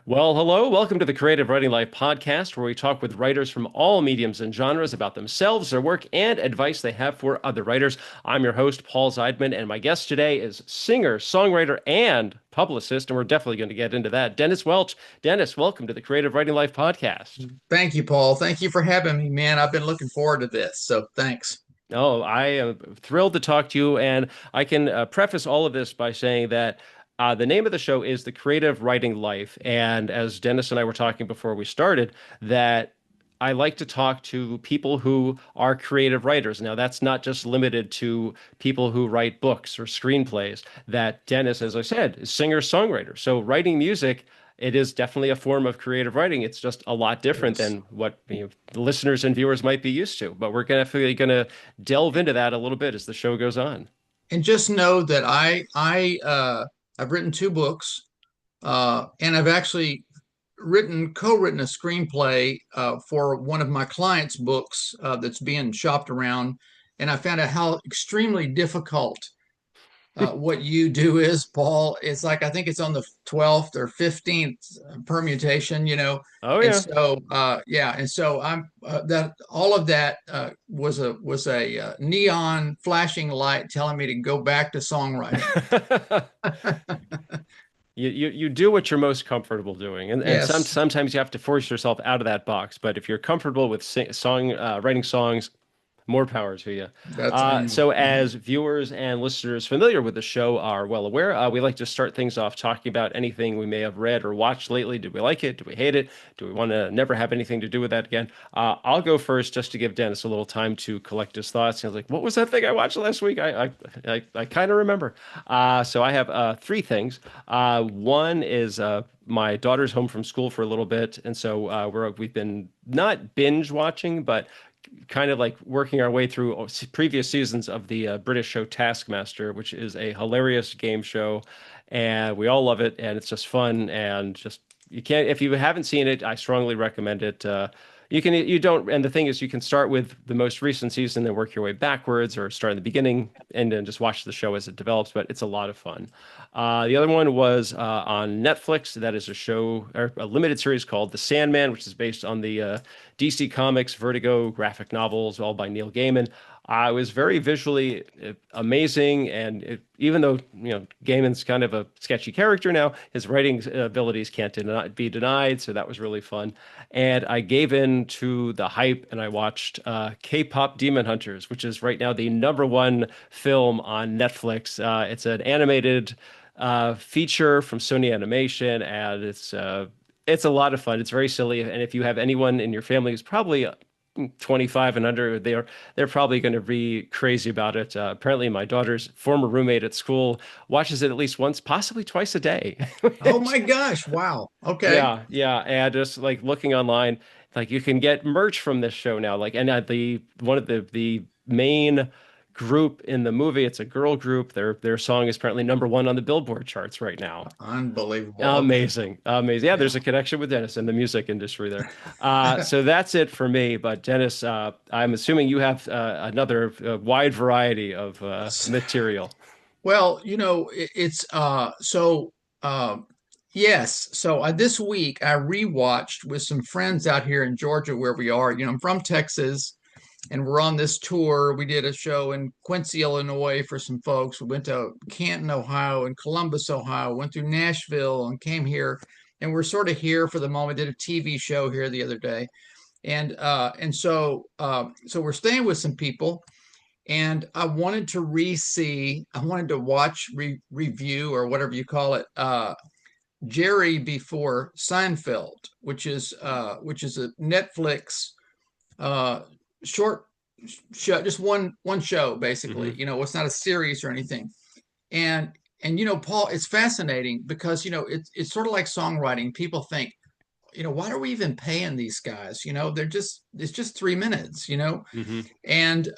Well, hello. Welcome to the Creative Writing Life podcast, where we talk with writers from all mediums and genres about themselves, their work, and advice they have for other writers. I'm your host, Paul Zeidman, and my guest today is singer, songwriter, and publicist, and we're definitely going to get into that, Dennis Welch. Dennis, welcome to the Creative Writing Life podcast. Thank you, Paul. Thank you for having me, man. I've been looking forward to this. So thanks. Oh, I am thrilled to talk to you, and I can preface all of this by saying that the name of the show is The Creative Writing Life. And as Dennis and I were talking before we started, that I like to talk to people who are creative writers. Now, that's not just limited to people who write books or screenplays. That Dennis, as I said, is singer-songwriter. So writing music, it is definitely a form of creative writing. It's just a lot different Yes. than what the listeners and viewers might be used to. But we're definitely going to delve into that a little bit as the show goes on. And just know that I've written two books, and I've actually co-written a screenplay for one of my clients' books that's being shopped around. And I found out how extremely difficult what you do is, Paul. It's like I think it's on the 12th or 15th permutation, Oh and yeah. so yeah, and so I'm that all of that was a neon flashing light telling me to go back to songwriting. You do what you're most comfortable doing, and Yes, sometimes you have to force yourself out of that box. But if you're comfortable with writing songs, more power to you. that's So, mhm. as viewers and listeners familiar with the show are well aware, we like to start things off talking about anything we may have read or watched lately. Do we like it? Do we hate it? Do we want to never have anything to do with that again? I'll go first just to give Dennis a little time to collect his thoughts. He was like, "What was that thing I watched last week?" I kind of remember. So I have three things. One is my daughter's home from school for a little bit, and so we've been not binge watching, but kind of like working our way through previous seasons of the British show Taskmaster, which is a hilarious game show, and we all love it, and it's just fun and just you can't if you haven't seen it, I strongly recommend it. You don't, and the thing is, you can start with the most recent season, then work your way backwards, or start in the beginning and then just watch the show as it develops. But it's a lot of fun. The other one was on Netflix. That is a show or a limited series called The Sandman, which is based on the DC Comics Vertigo graphic novels, all by Neil Gaiman. It was very visually amazing, and even though Gaiman's kind of a sketchy character now, his writing abilities can't be denied. So that was really fun, and I gave in to the hype, and I watched K-pop Demon Hunters, which is right now the number one film on Netflix. It's an animated feature from Sony Animation, and it's a lot of fun. It's very silly, and if you have anyone in your family who's probably 25 and under, they're probably going to be crazy about it. Apparently, my daughter's former roommate at school watches it at least once, possibly twice a day. Oh my gosh, wow. Okay. Yeah, yeah, and just like looking online, like you can get merch from this show now. Like, and the one of the main group in the movie, it's a girl group. Their song is apparently number one on the Billboard charts right now. Unbelievable. Okay. Amazing, amazing. Yeah, Yeah. there's a connection with Dennis in the music industry there. So that's it for me. But Dennis, I'm assuming you have another wide variety of material. Well, it's yes. So this week I rewatched with some friends out here in Georgia where we are. I'm from Texas and we're on this tour. We did a show in Quincy, Illinois for some folks. We went to Canton, Ohio, and Columbus, Ohio, went through Nashville and came here. And we're sort of here for the moment. Did a TV show here the other day. And so we're staying with some people and I wanted to I wanted to watch, review, or whatever you call it, Jerry before Seinfeld, which is a Netflix uh, short show, just one show basically. Hmm. It's not a series or anything. And Paul, it's fascinating because it's sort of like songwriting. People think, why are we even paying these guys? It's just 3 minutes. Hmm. And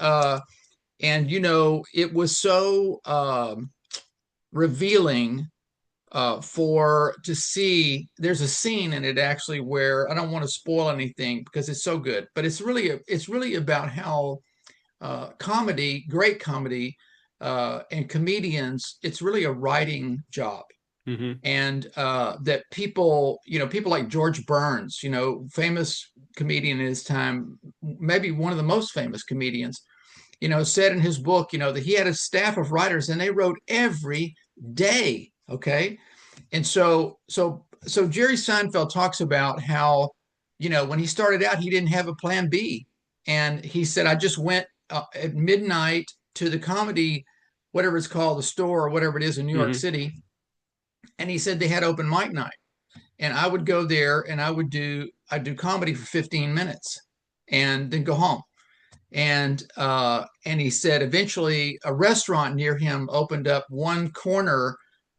it was so revealing for to see. There's a scene in it actually where I don't want to spoil anything because it's so good, but it's really about how comedy, great comedy, and comedians, it's really a writing job. Hmm. and that people, people like George Burns, famous comedian in his time, maybe one of the most famous comedians, said in his book, that he had a staff of writers and they wrote every day. Okay. And so Jerry Seinfeld talks about how, when he started out, he didn't have a plan B. And he said, I just went at midnight to the comedy, whatever it's called, the store or whatever it is in New York Hmm. City. And he said they had open mic night. And I would go there and I'd do comedy for 15 minutes and then go home. And he said eventually a restaurant near him opened up one corner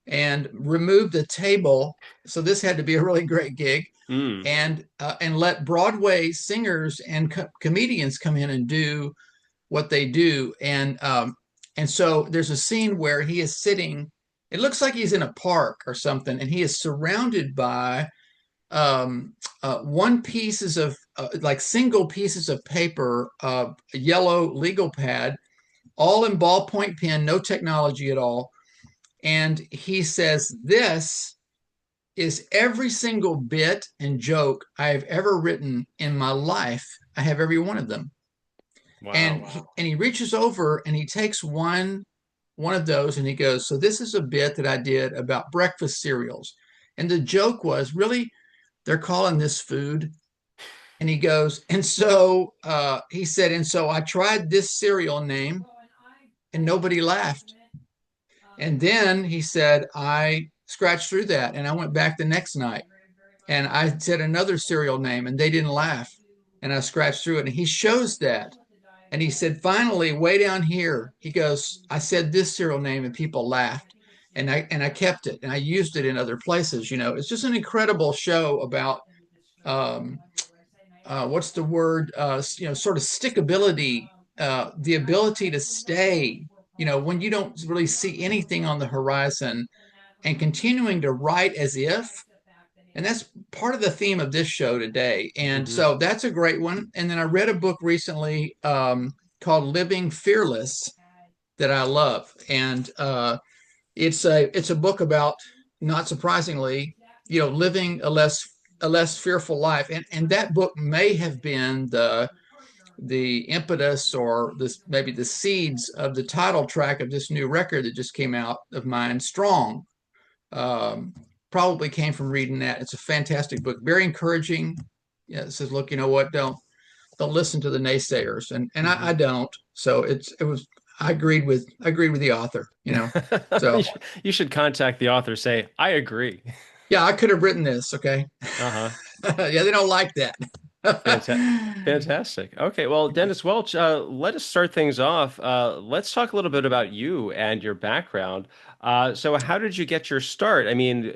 and removed the table. So this had to be a really great gig, Mm. and let Broadway singers and comedians come in and do what they do. And so there's a scene where he is sitting. It looks like he's in a park or something, and he is surrounded by um, one pieces of like single pieces of paper, a yellow legal pad, all in ballpoint pen, no technology at all. And he says, "This is every single bit and joke I have ever written in my life. I have every one of them." Wow. And he reaches over and he takes one of those and he goes, "So this is a bit that I did about breakfast cereals." And the joke was, really, they're calling this food? And he goes, and so he said, and so I tried this cereal name and nobody laughed. And then he said, I scratched through that and I went back the next night and I said another cereal name and they didn't laugh. And I scratched through it. And he shows that. And he said, finally, way down here, he goes, I said this cereal name and people laughed. And I kept it and I used it in other places. It's just an incredible show about um, what's the word? Sort of stickability, the ability to stay. When you don't really see anything on the horizon, and continuing to write as if. And that's part of the theme of this show today. And Hmm. so that's a great one. And then I read a book recently called Living Fearless that I love, and it's a book about, not surprisingly, living a less fearful life. And that book may have been the impetus, or this maybe the seeds of the title track of this new record that just came out of mine, Strong. Um, Probably came from reading that. It's a fantastic book, very encouraging. Yeah, it says, look, you know what? Don't listen to the naysayers, and I Hmm. don't. So it was. I agreed with the author. So You should contact the author, say, I agree. yeah, I could have written this. Okay. Uh-huh. Yeah, they don't like that. Fanta Fantastic. Okay, well, Dennis Welch, let us start things off. Let's talk a little bit about you and your background. So, how did you get your start? I mean,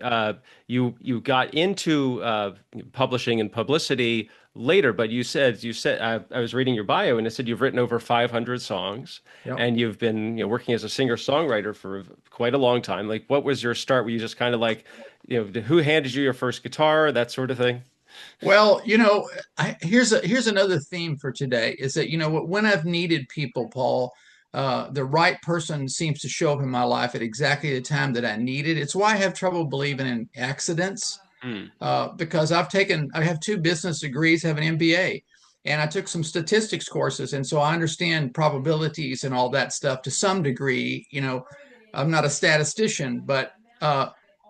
you got into publishing and publicity later, but you said I was reading your bio and it said you've written over 500 songs, Yep. and you've been working as a singer-songwriter for quite a long time. Like, what was your start? Were you just kind of like, who handed you your first guitar, that sort of thing? Well, here's another theme for today is that, when I've needed people, Paul, the right person seems to show up in my life at exactly the time that I need it. It's why I have trouble believing in accidents, Hmm. because I have two business degrees, have an MBA, and I took some statistics courses, and so I understand probabilities and all that stuff to some degree. I'm not a statistician, uh,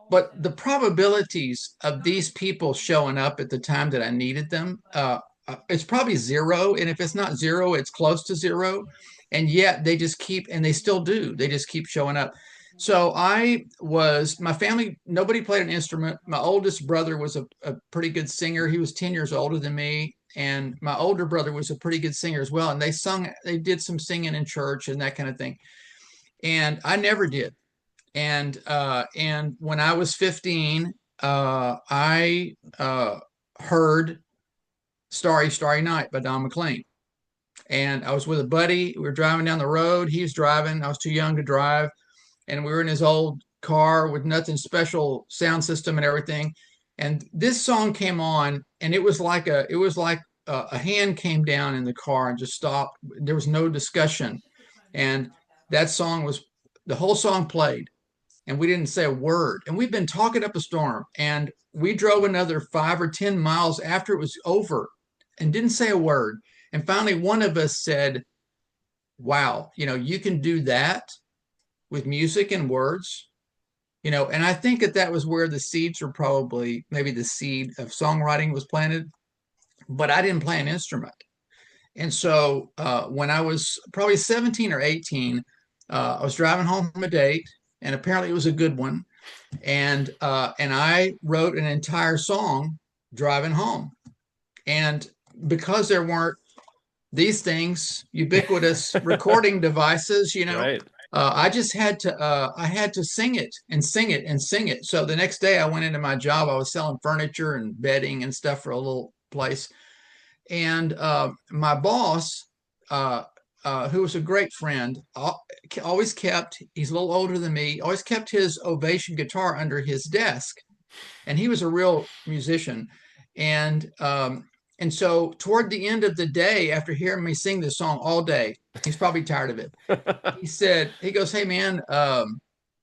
but the probabilities of these people showing up at the time that I needed them, it's probably zero, and if it's not zero, it's close to zero, and yet they just keep, and they still do. They just keep showing up. So my family, nobody played an instrument. My oldest brother was a pretty good singer. He was 10 years older than me. And my older brother was a pretty good singer as well. And they did some singing in church and that kind of thing. And I never did. And when I was 15, I heard Starry, Starry Night by Don McLean. And I was with a buddy. We were driving down the road. He was driving. I was too young to drive, and we were in his old car with nothing special sound system and everything. And this song came on, and it was like a hand came down in the car and just stopped. There was no discussion, and that song was the whole song played, and we didn't say a word. And we've been talking up a storm, and we drove another 5 or 10 miles after it was over and didn't say a word. And finally, one of us said, wow, you can do that with music and words. And I think that that was where the seeds were, probably maybe the seed of songwriting was planted, but I didn't play an instrument. And so when I was probably 17 or 18, I was driving home from a date, and apparently it was a good one. And I wrote an entire song driving home. And because there weren't these things, ubiquitous recording devices, Right. I just had to sing it and sing it and sing it. So the next day I went into my job. I was selling furniture and bedding and stuff for a little place. And my boss, who was a great friend, always kept, he's a little older than me, always kept his Ovation guitar under his desk. And he was a real musician. And and so toward the end of the day, after hearing me sing this song all day, he's probably tired of it. He goes, hey man,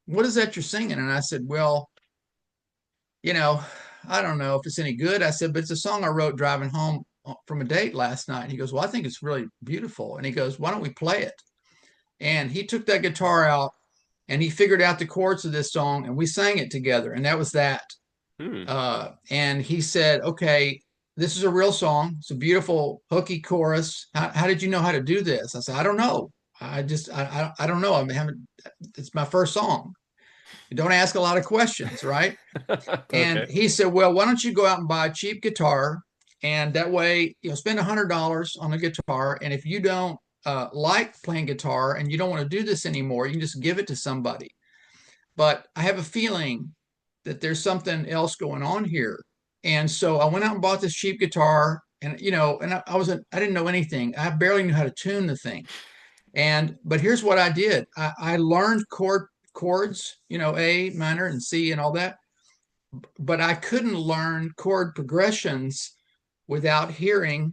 what is that you're singing? And I said, well, you know, I don't know if it's any good. I said, but it's a song I wrote driving home from a date last night. And he goes, well, I think it's really beautiful. And he goes, why don't we play it? And he took that guitar out and he figured out the chords of this song and we sang it together. And that was that. Hmm. And he said, okay, this is a real song. It's a beautiful hooky chorus. How did you know how to do this? I said, I don't know. I don't know. I haven't, it's my first song. You don't ask a lot of questions, right? And Okay. he said, well, why don't you go out and buy a cheap guitar? And that way, spend $100 on a guitar. And if you don't like playing guitar and you don't want to do this anymore, you can just give it to somebody. But I have a feeling that there's something else going on here. And so I went out and bought this cheap guitar, and I didn't know anything. I barely knew how to tune the thing. But here's what I did. I learned chords, A minor and C and all that, but I couldn't learn chord progressions without hearing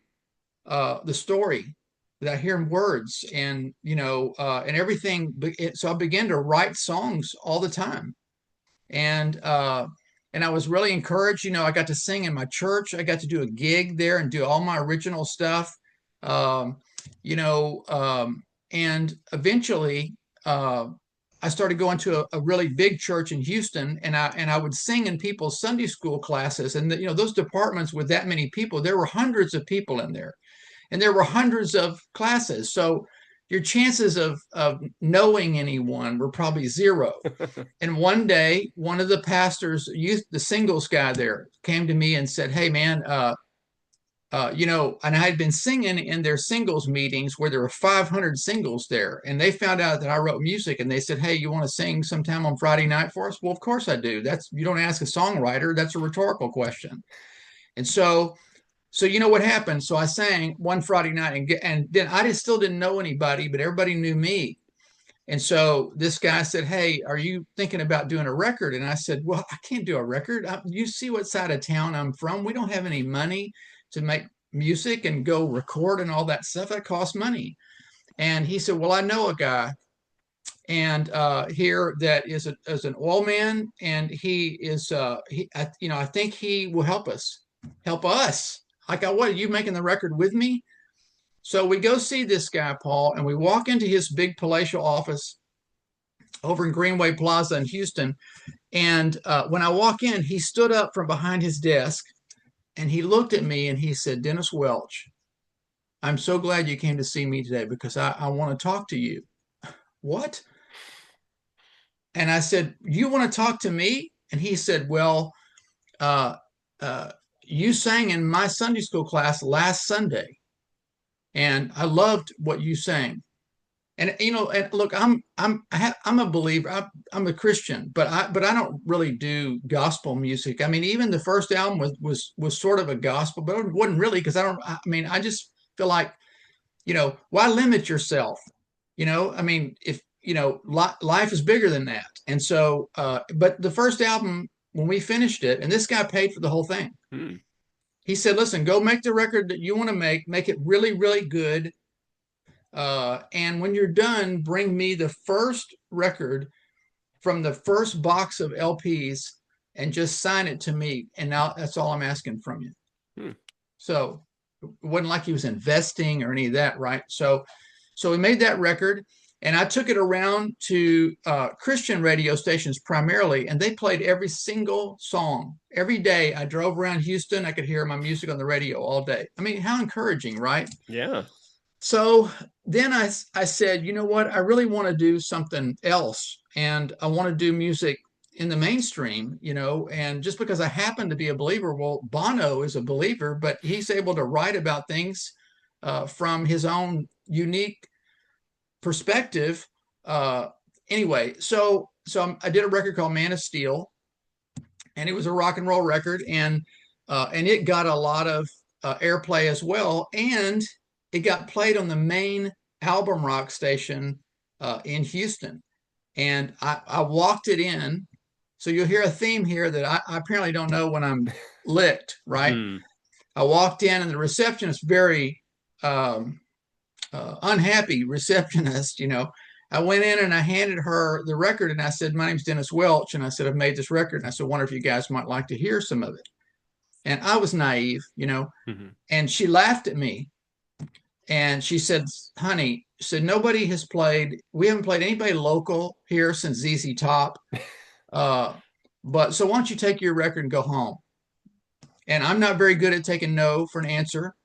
the story, without hearing words, and everything. So I began to write songs all the time, and and I was really encouraged. I got to sing in my church. I got to do a gig there and do all my original stuff. Um, and eventually, I started going to a really big church in Houston, and I would sing in people's Sunday school classes. And those departments with that many people, there were hundreds of people in there, and there were hundreds of classes. So your chances of knowing anyone were probably zero. And one day, one of the pastors, the singles guy there, came to me and said, "Hey, man, and I had been singing in their singles meetings where there were 500 singles there, and they found out that I wrote music, and they said, "Hey, you want to sing sometime on Friday night for us?" Well, of course I do. You don't ask a songwriter; that's a rhetorical question. And so you know what happened? So I sang one Friday night, and then I still didn't know anybody, but everybody knew me. And so this guy said, "Hey, are you thinking about doing a record?" And I said, "Well, I can't do a record. You see what side of town I'm from. We don't have any money to make music and go record and all that stuff. That costs money." And he said, "Well, I know a guy and here that is an oil man, and he is I think he will help us. Help us." Like, what, are you making the record with me? So we go see this guy, Paul, and we walk into his big palatial office over in Greenway Plaza in Houston. And when I walk in, he stood up from behind his desk and he looked at me and he said, "Dennis Welch, I'm so glad you came to see me today because I want to talk to you." What? And I said, "You want to talk to me?" And he said, "Well, uh, uh, you sang in my Sunday school class last Sunday, and I loved what you sang. And and look, I'm a believer. I'm a Christian, but I don't really do gospel music. I mean, even the first album was sort of a gospel, but it wasn't really because I mean, I just feel like, why limit yourself? I mean, if life is bigger than that. And so, but the first album, when we finished it, and this guy paid for the whole thing. Hmm. He said, "Listen, go make the record that you want to make it really, really good. And when you're done, bring me the first record from the first box of LPs and just sign it to me. And now that's all I'm asking from you. Hmm. So it wasn't like he was investing or any of that, right? So we made that record, and I took it around to Christian radio stations primarily, and they played every single song every day. I drove around Houston. I could hear my music on the radio all day. I mean, how encouraging, right? Yeah. So then I said, you know what? I really want to do something else. And I want to do music in the mainstream, and just because I happen to be a believer, well, Bono is a believer, but he's able to write about things from his own unique perspective. Uh, anyway, so I did a record called Man of Steel, and it was a rock and roll record, and it got a lot of airplay as well, and it got played on the main album rock station in Houston, and I walked it in. So you'll hear a theme here that I apparently don't know when I'm licked, right? Hmm. I walked in, and the receptionist, very unhappy receptionist, I went in and I handed her the record, and I said, my name's Dennis Welch. And I said, I've made this record. And I said, wonder if you guys might like to hear some of it. And I was naive. Hmm. And she laughed at me. And she said, honey, she said, we haven't played anybody local here since ZZ Top. But so why don't you take your record and go home? And I'm not very good at taking no for an answer.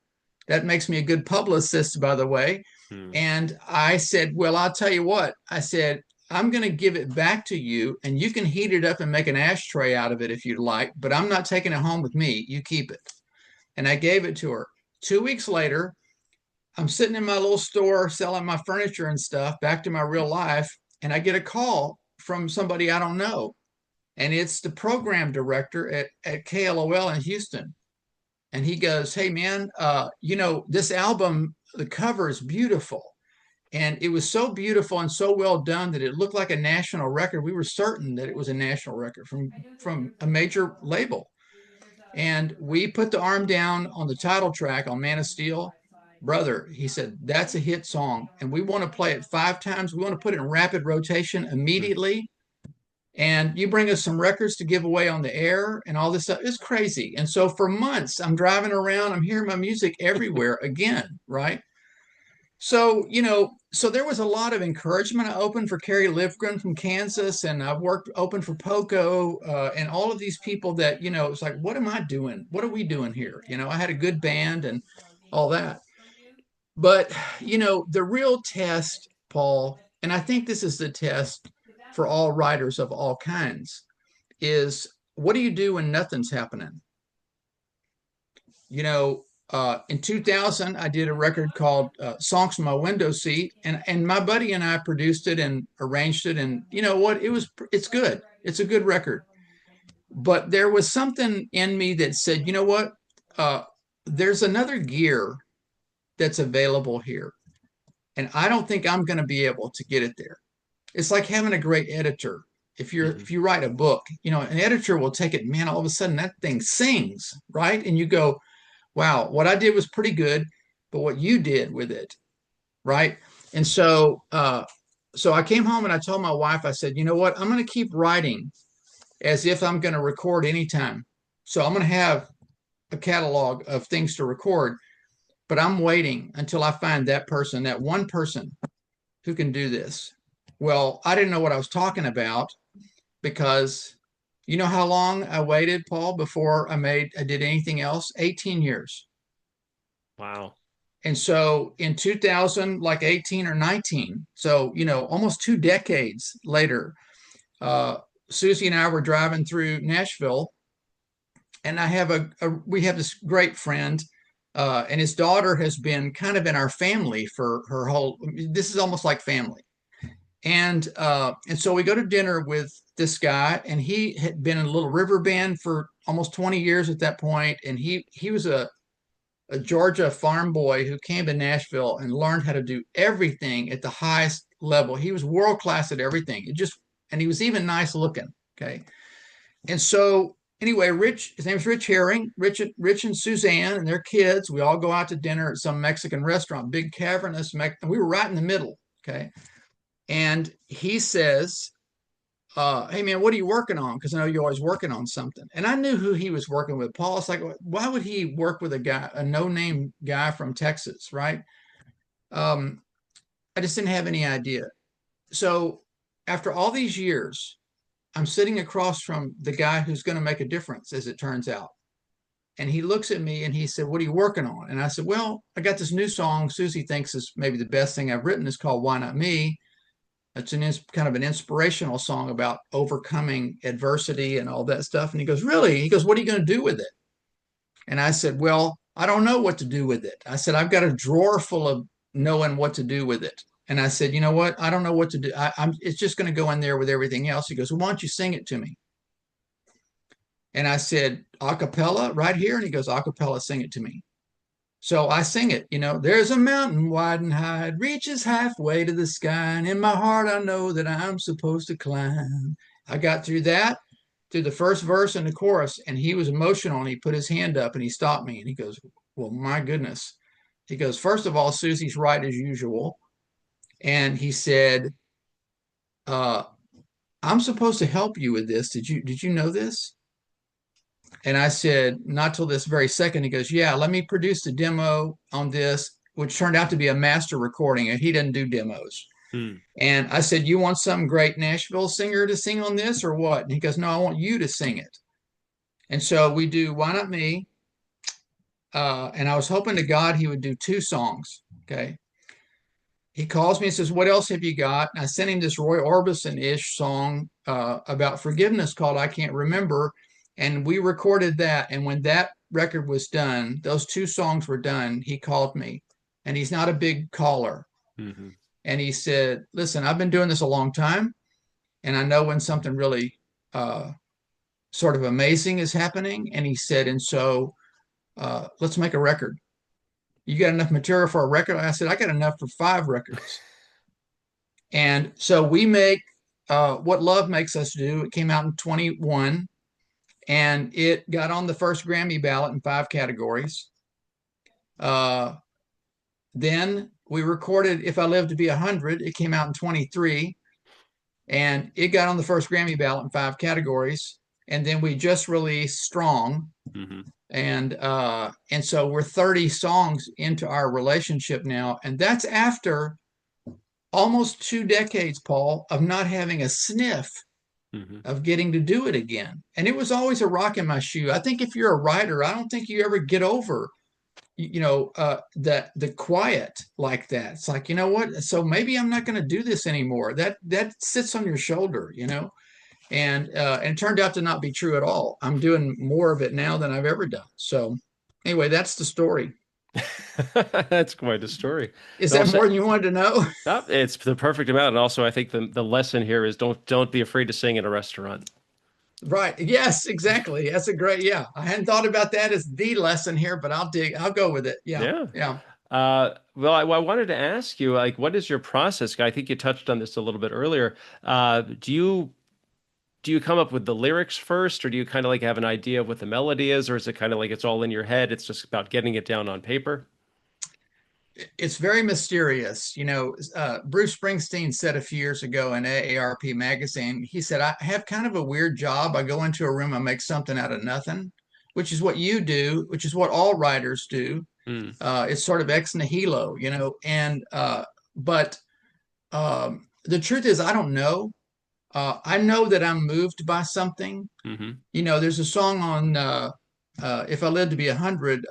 That makes me a good publicist, by the way. Hmm. And I said, well, I'll tell you what. I said, I'm going to give it back to you, and you can heat it up and make an ashtray out of it if you'd like, but I'm not taking it home with me. You keep it. And I gave it to her. 2 weeks later, I'm sitting in my little store selling my furniture and stuff, back to my real life, and I get a call from somebody I don't know. And it's the program director at KLOL in Houston. And he goes, hey, man, this album, the cover is beautiful. And it was so beautiful and so well done that it looked like a national record. We were certain that it was a national record from a major label. And we put the arm down on the title track on Man of Steel. Brother, he said, that's a hit song. And we want to play it 5 times. We want to put it in rapid rotation Hmm. immediately. And you bring us some records to give away on the air and all this stuff. It's crazy. And so for months, I'm driving around, I'm hearing my music everywhere again, right? So, so there was a lot of encouragement. I opened for Kerry Livgren from Kansas, and I worked open for Poco, and all of these people that, it's like, what am I doing? What are we doing here? I had a good band and all that. But, the real test, Paul, and I think this is the test for all writers of all kinds, is what do you do when nothing's happening? In 2000, I did a record called Songs from My Window Seat, and my buddy and I produced it and arranged it. And you know what? It's good. It's a good record. But there was something in me that said, you know what? There's another gear that's available here. And I don't think I'm going to be able to get it there. It's like having a great editor. Hmm. If you write a book, an editor will take it, man, all of a sudden that thing sings, right? And you go, wow, what I did was pretty good, but what you did with it, right? And so I came home and I told my wife, I said, you know what? I'm going to keep writing as if I'm going to record anytime. So I'm going to have a catalog of things to record, but I'm waiting until I find that person, that one person who can do this. Well, I didn't know what I was talking about, because you know how long I waited, Paul, before I did anything else? 18 years. Wow. And so in 2000, like 18 or 19, so, almost 2 decades later, uh, Susie and I were driving through Nashville, and we have this great friend, and his daughter has been kind of in our family for her this is almost like family. And so we go to dinner with this guy, and he had been in a little river band for almost 20 years at that point. And he was a Georgia farm boy who came to Nashville and learned how to do everything at the highest level. He was world class at everything. And he was even nice looking. Okay. And so anyway, his name is Rich Herring, Rich and Suzanne and their kids. We all go out to dinner at some Mexican restaurant, big cavernous, and we were right in the middle. Okay. And he says, hey man, what are you working on? Because I know you're always working on something. And I knew who he was working with. Paul, it's like, why would he work with a guy, a no-name guy from Texas, right? Um, I just didn't have any idea. So after all these years, I'm sitting across from the guy who's going to make a difference, as it turns out. And he looks at me and he said, what are you working on? And I said, well, I got this new song Susie thinks is maybe the best thing I've written. It's called Why Not Me? It's kind of an inspirational song about overcoming adversity and all that stuff. And he goes, really? He goes, what are you going to do with it? And I said, well, I don't know what to do with it. I said, I've got a drawer full of knowing what to do with it. And I said, you know what? I don't know what to do. It's just going to go in there with everything else. He goes, well, why don't you sing it to me? And I said, a cappella right here. And he goes, a cappella, sing it to me. So I sing it, there's a mountain wide and high, it reaches halfway to the sky. And in my heart, I know that I'm supposed to climb. I got through that, through the first verse and the chorus, and he was emotional and he put his hand up and he stopped me and he goes, well, my goodness. He goes, first of all, Susie's right as usual. And he said, uh, I'm supposed to help you with this. Did you know this? And I said, not till this very second. He goes, yeah, let me produce the demo on this, which turned out to be a master recording, and he doesn't do demos. Hmm. And I said, you want some great Nashville singer to sing on this or what? And he goes, no, I want you to sing it. And so we do Why Not Me? And I was hoping to God he would do two songs. Okay. He calls me and says, what else have you got? And I sent him this Roy Orbison-ish song about forgiveness called I Can't Remember. And we recorded that. And when that record was done, those two songs were done, he called me. And he's not a big caller. Mm-hmm. And he said, listen, I've been doing this a long time. And I know when something really sort of amazing is happening. And he said, and so let's make a record. You got enough material for a record? I said, I got enough for 5 records. And so we make What Love Makes Us Do. It came out in 21 and it got on the first Grammy ballot in 5 categories. Then we recorded If I Live to Be 100. It came out in 23 and it got on the first Grammy ballot in 5 categories. And then we just released Strong. Mm-hmm. And so we're 30 songs into our relationship now. And that's after almost 2 decades, Paul, of not having a sniff Mm-hmm. of getting to do it again. And it was always a rock in my shoe. I think if you're a writer, I don't think you ever get over, the quiet like that. It's like, you know what? So maybe I'm not going to do this anymore. That sits on your shoulder, and it turned out to not be true at all. I'm doing more of it now than I've ever done. So anyway, that's the story. That's quite a story. Is And that also, more than you wanted to know? it's the perfect amount. And also, I think the lesson here is don't be afraid to sing in a restaurant. Right. Yes, exactly. That's a great, yeah. I hadn't thought about that as the lesson here, but I'll go with it. Yeah. Yeah. Yeah. Well, I wanted to ask you, like, what is your process? I think you touched on this a little bit earlier. Do you come up with the lyrics first, or do you kind of like have an idea of what the melody is, or is it kind of like it's all in your head? It's just about getting it down on paper? It's very mysterious. Bruce Springsteen said a few years ago in AARP magazine, he said, I have kind of a weird job. I go into a room, I make something out of nothing, which is what you do, which is what all writers do. Mm, It's sort of ex nihilo, but the truth is, I don't know. I know that I'm moved by something. hmm There's a song on If I Live to Be 100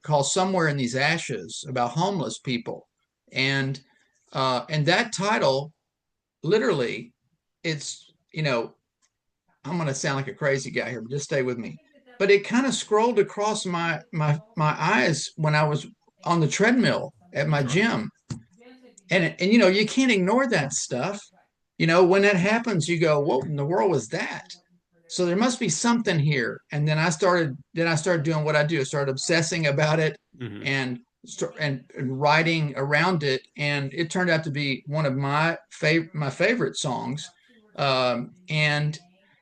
called Somewhere in These Ashes about homeless people. And that title, literally, it's, I'm going to sound like a crazy guy here, but just stay with me. But it kind of scrolled across my eyes when I was on the treadmill at my gym. And you can't ignore that stuff. When that happens, you go, what in the world was that? So there must be something here. And then I started doing what I do. I started obsessing about it hmm and writing around it. And it turned out to be one of my favorite songs. And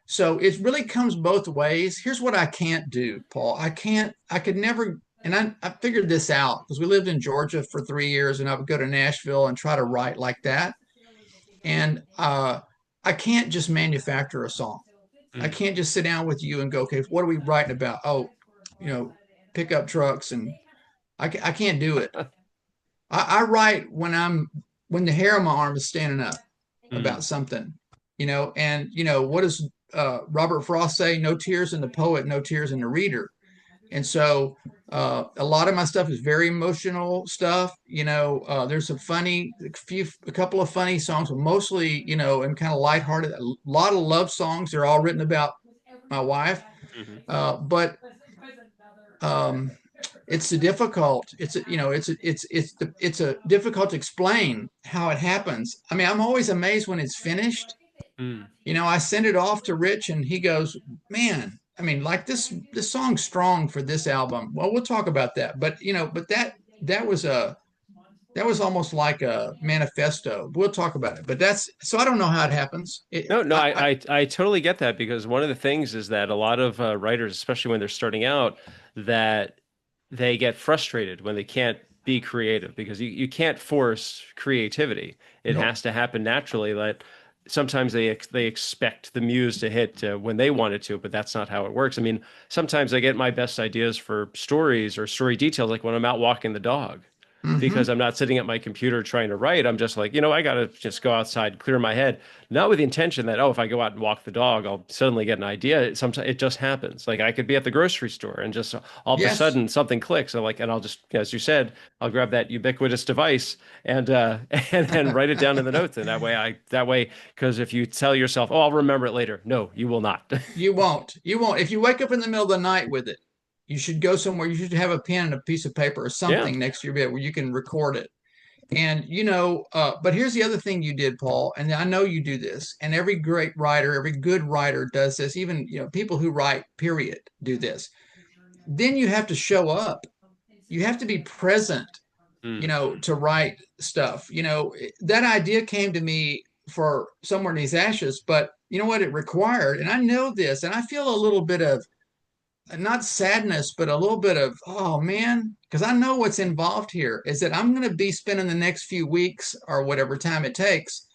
so it really comes both ways. Here's what I can't do, Paul. I could never, and I figured this out because we lived in Georgia for 3 years and I would go to Nashville and try to write like that. And I can't just manufacture a song. I Mm. can't just sit down with you and go, okay, what are we writing about? Oh, you know, pickup trucks, and I can't do it. I write when the hair on my arm is standing up Mm. about something, and what does Robert Frost say? No tears in the poet, no tears in the reader. And so a lot of my stuff is very emotional stuff. There's a couple of funny songs, but mostly, and kind of lighthearted. A lot of love songs. They're all written about my wife. Mhm. But um, it's a difficult. It's a difficult to explain how it happens. I mean, I'm always amazed when it's finished. Mm. I send it off to Rich, and he goes, "Man, I mean, like this song's strong for this album." Well, we'll talk about that, but that was that was almost like a manifesto. We'll talk about it, but that's so I don't know how it happens. No, no, I totally get that because one of the things is that a lot of writers, especially when they're starting out, that they get frustrated when they can't be creative because you can't force creativity. It No. has to happen naturally. That sometimes they expect the muse to hit when they want it to, but that's not how it works. I mean, sometimes I get my best ideas for stories or story details like when I'm out walking the dog because Mm-hmm. I'm not sitting at my computer trying to write. I'm just like, I got to just go outside, clear my head, not with the intention that, oh, if I go out and walk the dog, I'll suddenly get an idea. Sometimes it just happens. Like I could be at the grocery store and just all of a Yes. sudden something clicks. And I'll just, as you said, I'll grab that ubiquitous device and and then write it down in the notes. And that way, because if you tell yourself, oh, I'll remember it later, no, you will not. You won't. You won't. If you wake up in the middle of the night with it, you should go somewhere. You should have a pen and a piece of paper or Yeah. something next to your bed where you can record it. And but here's the other thing you did, Paul, and I know you do this, and every great writer, every good writer does this. Even people who write, period, do this. Then you have to show up. You have to be present, Mm. to write stuff. That idea came to me for Somewhere in These Ashes, but you know what it required, and I know this, and I feel a little bit of not sadness, but a little bit of, oh man, because I know what's involved here is that I'm going to be spending the next few weeks or whatever time it takes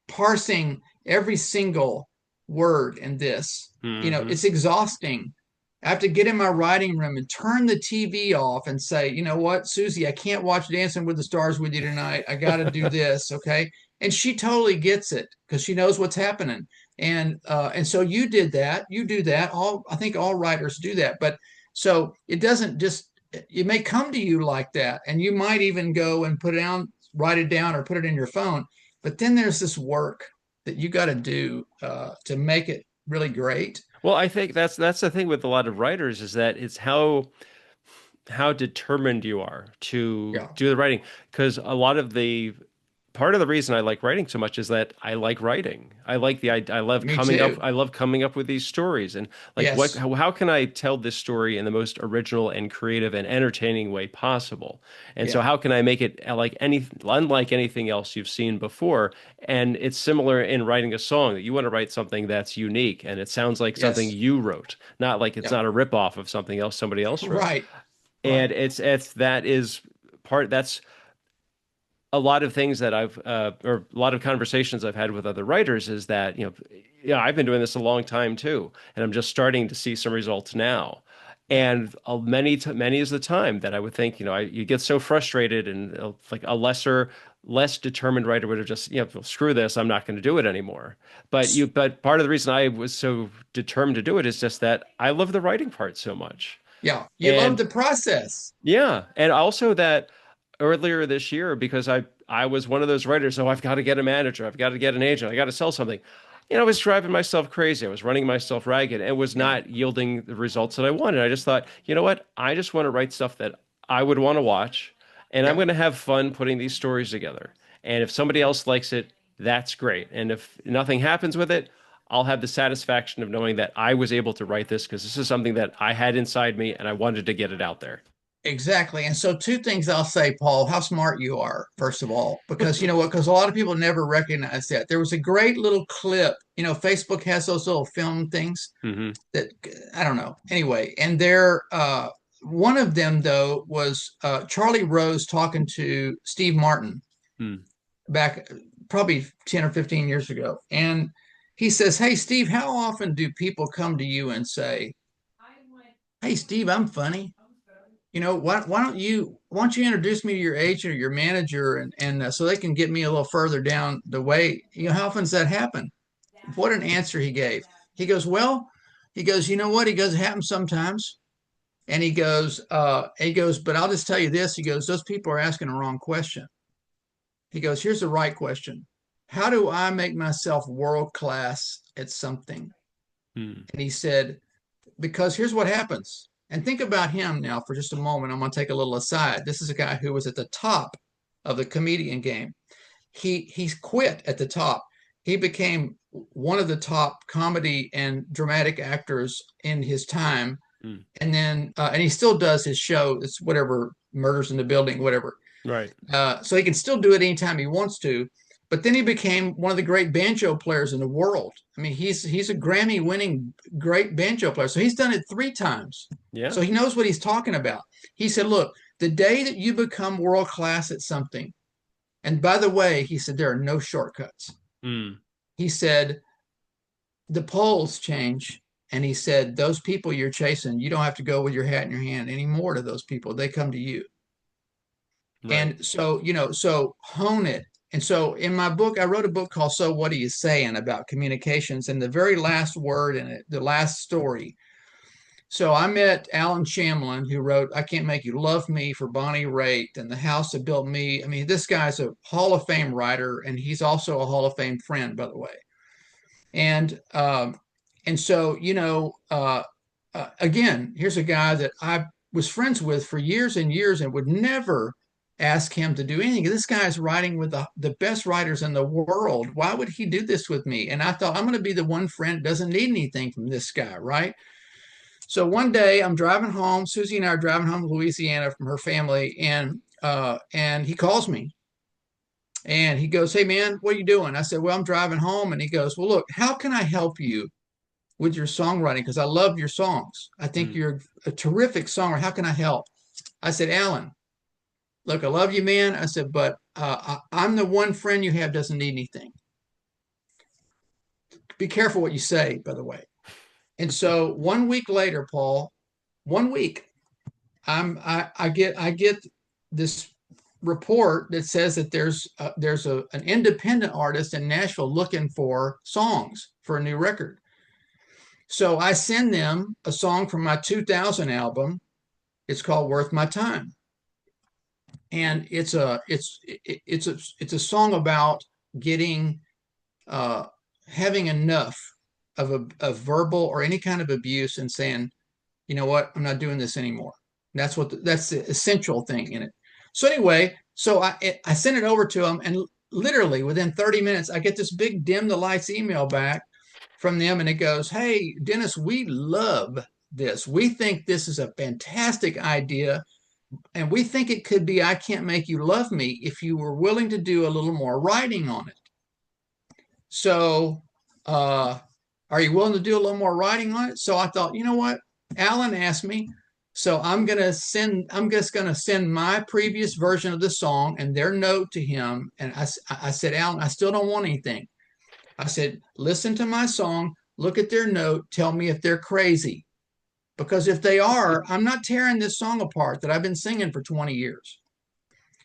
parsing every single word in this. Hmm. It's exhausting. I have to get in my writing room and turn the TV off and say, you know what, Susie, I can't watch Dancing with the Stars with you tonight. I got to do this. Okay. And she totally gets it because she knows what's happening. And so you did that. You do that. I think all writers do that. But so it doesn't just, it may come to you like that. And you might even go and write it down or put it in your phone. But then there's this work that you got to do to make it really great. Well, I think that's the thing with a lot of writers is that it's how determined you are to Yeah. do the writing. Because a lot of the part of the reason I like writing so much is that I like writing. I love Me coming up. too. I love coming up with these stories and like Yes. how can I tell this story in the most original and creative and entertaining way possible? And so Yeah. how can I make it unlike anything else you've seen before? And it's similar in writing a song that you want to write something that's unique and it sounds like something Yes. you wrote, not like it's Yeah. not a ripoff of something else somebody else wrote. Right. And Right. it's that is part that's a lot of things that or a lot of conversations I've had with other writers is that, yeah, I've been doing this a long time too, and I'm just starting to see some results now. Yeah. And many is the time that I would think, you get so frustrated and like less determined writer would have just, well, screw this, I'm not going to do it anymore. But part of the reason I was so determined to do it is just that I love the writing part so much. Yeah. You love And the process. yeah, and also that earlier this year because I was one of those writers, oh, I've got to get a manager, I've got to get an agent, I got to sell something. I was driving myself crazy. I was running myself ragged and was Yeah. not yielding the results that I wanted. I just thought, you know what? I just want to write stuff that I would want to watch, and I'm Yeah. going to have fun putting these stories together. And if somebody else likes it, that's great. And if nothing happens with it, I'll have the satisfaction of knowing that I was able to write this because this is something that I had inside me and I wanted to get it out there. Exactly. And so, two things I'll say, Paul, how smart you are, first of all, because you know what? Because a lot of people never recognize that. There was a great little clip. Facebook has those little film things Hmm. that I don't know. Anyway, and one of them, though, was Charlie Rose talking to Steve Martin Hmm. back probably 10 or 15 years ago. And he says, "Hey, Steve, how often do people come to you and say, 'Hey, Steve, I'm funny. Why don't you introduce me to your agent or your manager, and so they can get me a little further down the way?'" How often does that happen? What an answer he gave. He goes, "Well," he goes, "you know what?" He goes, "It happens sometimes." And he goes, "But I'll just tell you this." He goes, "Those people are asking the wrong question." He goes, "Here's the right question. How do I make myself world class at something?" Hmm. And he said, "Because here's what happens." And think about him now for just a moment. I'm going to take a little aside. This is a guy who was at the top of the comedian game. He quit at the top. He became one of the top comedy and dramatic actors in his time, Hmm. and he still does his show. It's whatever, Murders in the Building, whatever. Right. So he can still do it anytime he wants to. But then he became one of the great banjo players in the world. I mean, he's a Grammy winning great banjo player. So he's done it 3 times. Yeah. So he knows what he's talking about. He said, "Look, the day that you become world class at something, and by the way," he said, "there are no shortcuts." Hmm. He said, "The polls change." And he said, "Those people you're chasing, you don't have to go with your hat in your hand anymore to those people. They come to you." Right. And so hone it. And so in my book, I wrote a book called "So What Are You Saying?" about communications. And the very last word in it, the last story. So I met Alan Shamlin, who wrote "I Can't Make You Love Me" for Bonnie Raitt and "The House That Built Me." I mean, this guy's a Hall of Fame writer, and he's also a Hall of Fame friend, by the way. And so again, here's a guy that I was friends with for years and years and would never ask him to do anything. This guy's writing with the best writers in the world. Why would he do this with me? And I thought, I'm going to be the one friend that doesn't need anything from this guy, right? So one day I'm driving home. Susie and I are driving home to Louisiana from her family, and he calls me and he goes, "Hey man, what are you doing?" I said, "Well, I'm driving home." And he goes, "Well, look, how can I help you with your songwriting? Because I love your songs. I think Hmm. you're a terrific songwriter. How can I help?" I said, "Alan, look, I love you, man." I said, "But I'm the one friend you have doesn't need anything. Be careful what you say, by the way." And so 1 week later, Paul, 1 week, I get this report that says that there's an independent artist in Nashville looking for songs for a new record. So I send them a song from my 2000 album. It's called "Worth My Time," and it's a song about getting having enough of verbal or any kind of abuse and saying, "You know what, I'm not doing this anymore." That's the essential thing in it. So anyway, so I sent it over to them, and literally within 30 minutes, I get this big dim the lights email back from them, and it goes, "Hey, Dennis, we love this. We think this is a fantastic idea, and we think it could be 'I Can't Make You Love Me' if you were willing to do a little more writing on it. So, are you willing to do a little more writing on it?" So I thought, you know what? Alan asked me, so I'm just gonna send my previous version of the song and their note to him. And I said, "Alan, I still don't want anything." I said, "Listen to my song, look at their note, tell me if they're crazy. Because if they are, I'm not tearing this song apart that I've been singing for 20 years."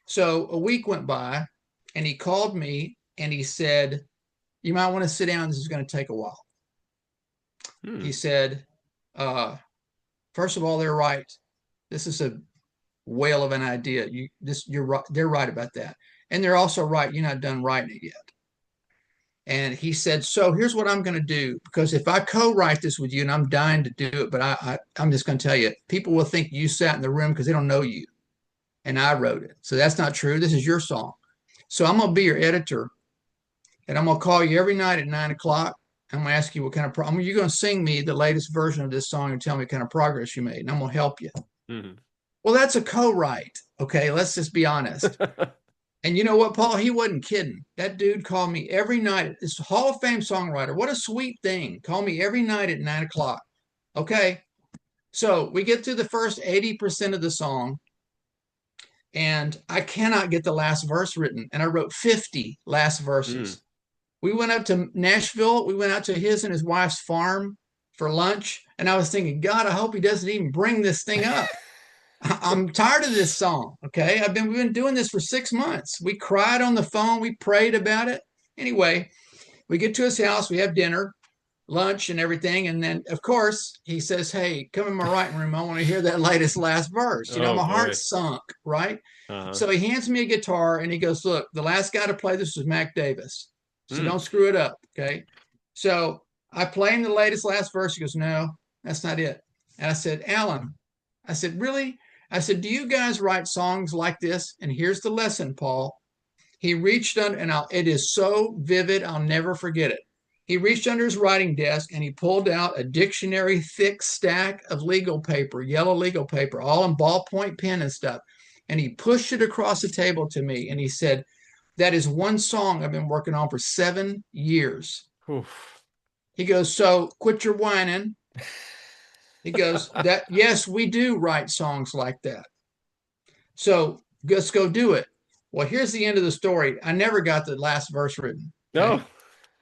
So a week went by, and he called me and he said, "You might want to sit down. This is going to take a while." Hmm. He said, uh, "First of all, they're right. This is a whale of an idea. You're right. They're right about that, and they're also right. You're not done writing it yet." And he said, "So here's what I'm going to do, because if I co-write this with you, and I'm dying to do it, but I'm just going to tell you, people will think you sat in the room because they don't know you, and I wrote it. So that's not true. This is your song. So I'm going to be your editor, and I'm going to call you every night at 9 o'clock. I'm going to ask you what kind of you're going to sing me the latest version of this song and tell me what kind of progress you made, and I'm going to help you." Hmm. Well, that's a co-write. Okay, let's just be honest. And you know what, Paul? He wasn't kidding. That dude called me every night. This Hall of Fame songwriter. What a sweet thing. Call me every night at 9 o'clock. Okay. So we get to the first 80% of the song, and I cannot get the last verse written. And I wrote 50 last Hmm. verses. We went up to Nashville. We went out to his and his wife's farm for lunch. And I was thinking, God, I hope he doesn't even bring this thing up. I'm tired of this song. Okay. We've been doing this for 6 months. We cried on the phone. We prayed about it. Anyway, we get to his house. We have dinner, lunch, and everything. And then, of course, he says, Hey, come in my writing room. I want to hear that latest last verse. Oh My boy. heart's sunk, right? Uh-huh. So he hands me a guitar and he goes, Look, the last guy to play this was Mac Davis. So Hmm. don't screw it up. Okay. So I play him the latest last verse. He goes, No, that's not it. And I said, Alan, I said, Really? I said, Do you guys write songs like this? And here's the lesson, Paul. He reached under, and it is so vivid, I'll never forget it. He reached under his writing desk and he pulled out a dictionary thick stack of legal paper, yellow legal paper, all in ballpoint pen and stuff. And he pushed it across the table to me and he said, That is one song I've been working on for 7 years. Oof. He goes, So quit your whining. He goes, That, yes, we do write songs like that. So let's go do it. Well, here's the end of the story. I never got the last verse written. No. Okay.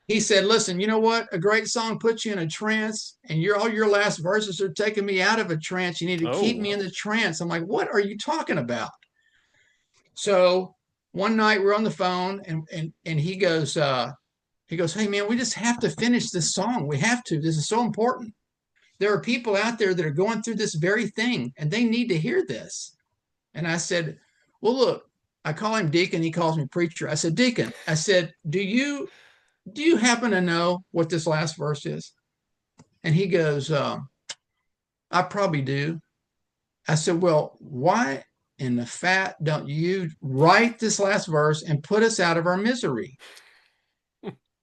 He said, Listen, you know what? A great song puts you in a trance, and all your last verses are taking me out of a trance. You need to keep Oh. me in the trance. I'm like, What are you talking about? So one night we're on the phone and he goes, Hey man, we just have to finish this song. We have to. This is so important. There are people out there that are going through this very thing and they need to hear this. And I said, Well, look, I call him Deacon. He calls me preacher. I said, Deacon, I said, do you happen to know what this last verse is? And he goes, I probably do. I said, Well, why in the fat don't you write this last verse and put us out of our misery?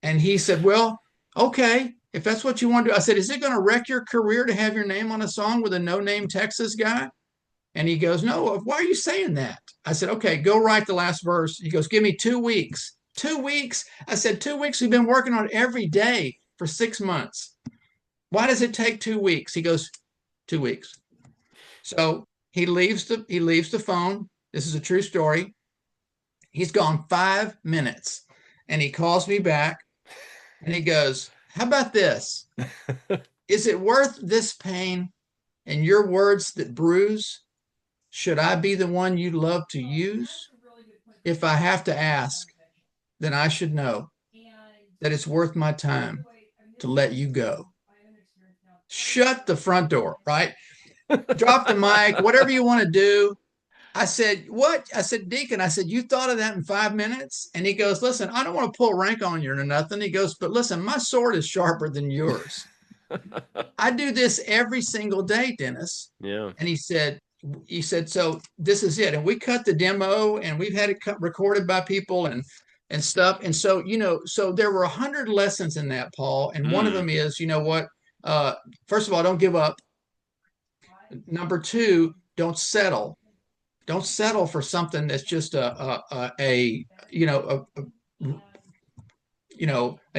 And he said, Well, okay, if that's what you want to do. I said, Is it going to wreck your career to have your name on a song with a no name Texas guy? And he goes, No, why are you saying that? I said, Okay, go write the last verse. He goes, Give me 2 weeks. 2 weeks? I said, 2 weeks? We've been working on it every day for 6 months. Why does it take 2 weeks? He goes, 2 weeks. So he leaves the phone. This is a true story. He's gone 5 minutes. And he calls me back and he goes, How about this? Is it worth this pain and your words that bruise? Should I be the one you love to use? If I have to ask, then I should know that it's worth my time to let you go. Shut the front door, right? Drop the mic, whatever you want to do. I said, What? I said, Deacon, I said, You thought of that in 5 minutes? And he goes, Listen, I don't want to pull rank on you or nothing. He goes, But listen, my sword is sharper than yours. I do this every single day, Dennis. Yeah. And he said, So this is it. And we cut the demo and we've had it recorded by people and stuff. And so, so there were 100 lessons in that, Paul. And one of Hmm. them is, you know what? First of all, don't give up. Number two, don't settle. Don't settle for something that's just an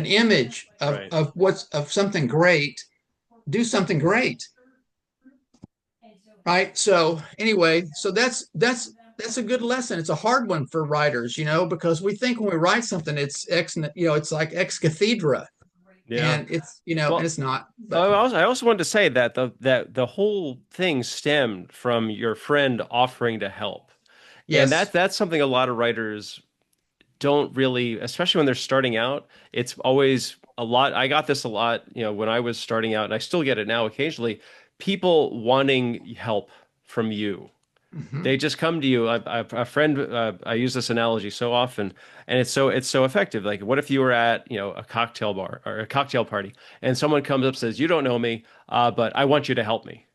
image of Right. something great. Do something great, right? So anyway, so that's a good lesson. It's a hard one for writers, because we think when we write something, it's like ex cathedra, Yeah. and and Well, it's not. But I also wanted to say that the whole thing stemmed from your friend offering to help. And yes, that's something a lot of writers don't really, especially when they're starting out. It's always a lot. I got this a lot, when I was starting out, and I still get it now occasionally. People wanting help from you. hmm, They just come to you. A friend, I use this analogy so often, and it's so effective. Like, what if you were at, a cocktail bar or a cocktail party, and someone comes up and says, "You don't know me, but I want you to help me."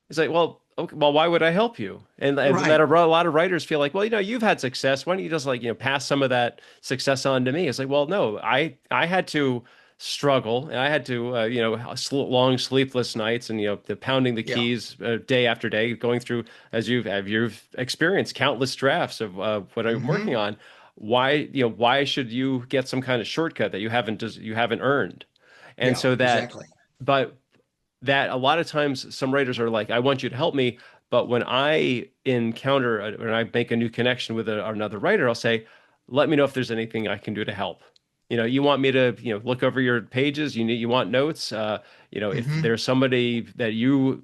It's like, well, okay, well, why would I help you? And that right, a lot of writers feel like, well, you've had success. Why don't you just like, pass some of that success on to me? It's like, well, no, I had to struggle and I had to, long sleepless nights and, the pounding the yeah, keys day after day, going through as you've experienced countless drafts of what I'm working hmm, on. Why should you get some kind of shortcut that you haven't earned? And yeah, so that, exactly, but that a lot of times some writers are like, I want you to help me. But when I make a new connection with another writer, I'll say, let me know if there's anything I can do to help. You want me to, look over your pages, you want notes, if Hmm. there's somebody that you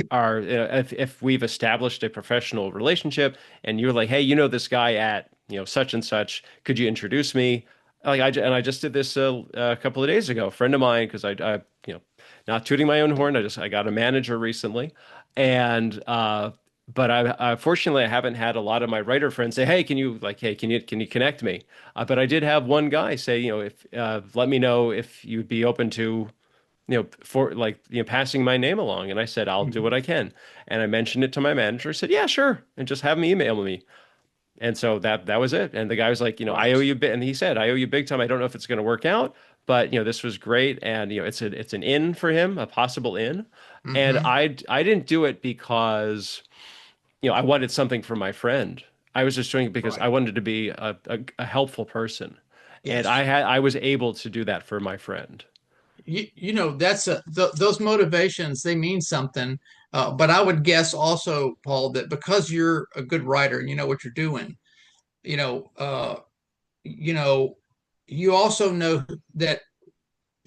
are, if we've established a professional relationship and you're like, hey, this guy at, such and such, could you introduce me? And I just did this a couple of days ago. A friend of mine, because not tooting my own horn, I got a manager recently, and but I fortunately I haven't had a lot of my writer friends say, hey, can you connect me? But I did have one guy say, if let me know if you'd be open to for like, passing my name along. And I said, I'll do Hmm. what I can. And I mentioned it to my manager, said, yeah, sure. And just have him email me. And so that was it. And the guy was like, I owe Right. you bit. And he said, I owe you big time. I don't know if it's going to work out, but this was great. And, it's an in for him, a possible in. And Hmm. I didn't do it because, I wanted something from my friend. I was just doing it because I Right. wanted to be a helpful person. And Yes. I was able to do that for my friend. That's those motivations, they mean something. But I would guess also, Paul, that because you're a good writer and you know what you're doing, you know, uh, you know, you also know that,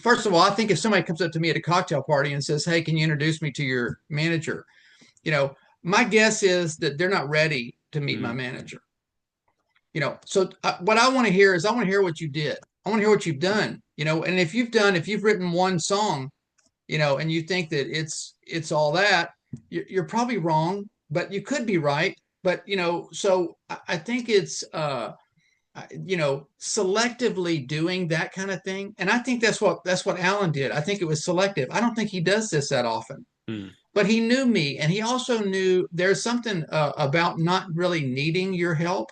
first of all, I think if somebody comes up to me at a cocktail party and says, "Hey, can you introduce me to your manager?" You know, my guess is that they're not ready to meet my Mm, manager. So what I want to hear is, I want to hear what you did. I want to hear what you've done. And if you've written one song, and you think that it's all that, you're probably wrong, but you could be right. But so I think it's selectively doing that kind of thing, and I think that's what Alan did. I think it was selective. I don't think he does this that often, mm, but he knew me, and he also knew there's something about not really needing your help